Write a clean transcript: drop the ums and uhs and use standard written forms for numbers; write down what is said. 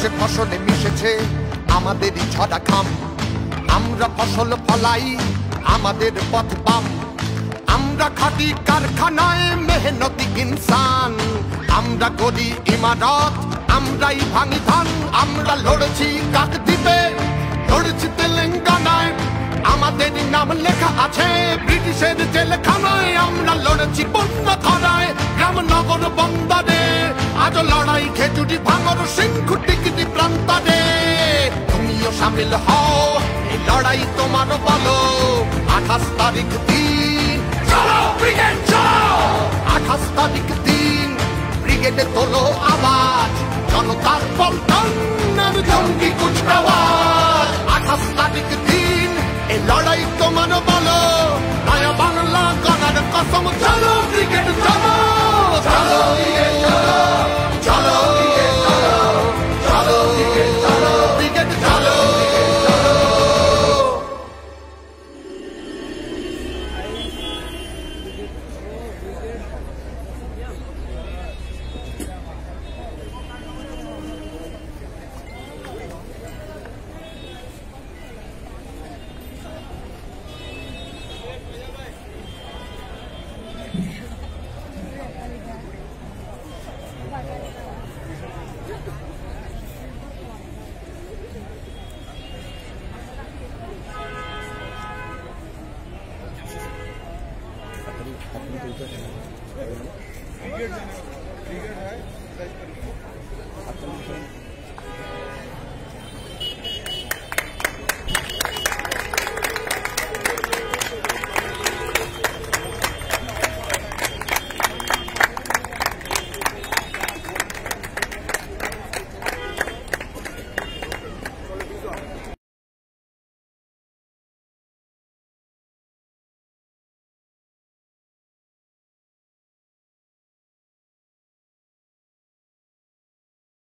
আকাশে ফসলে মিশেছে আমাদেরই ঝরা ঘাম। আমরা ফসল ফলাই, আমাদের পথ বাম। আমরা খাটি কারখানায় মেহনতি ইনসান। আমরা গড়ি ইমারত, আমরাই ভাঙি ধান। আমরা লড়েছি কাকদ্বীপে, লড়েছি তেলেঙ্গানায়, আমাদের নাম লেখা আছে ব্রিটিশের জেলখানায়। আমরা লড়েছি বন্যা ধারায়, গ্রাম নগর বন্দরে, আজ লড়াই খেজুরি ভাঙর সিংহু টিকিটি প্রান্তরে। তুমিও সামিল হও এই লড়াই তোমার বলো। 28 তারিখ দিন চলো ব্রিগেড চলো। 28 তারিখ দিন ব্রিগেডে তোলো আওয়াজ, জনতার পল্টন জঙ্গি কুচকাওয়াজ। 28 তারিখ দিন এই লড়াই তোমার বলো। নয়া বাংলা গণার কসম চলো ব্রিগেড চলো। চলো ব্রিগেড চলো, চলো ব্রিগেড চলো, চলো ব্রিগেড চলো, ব্রিগেড চলো।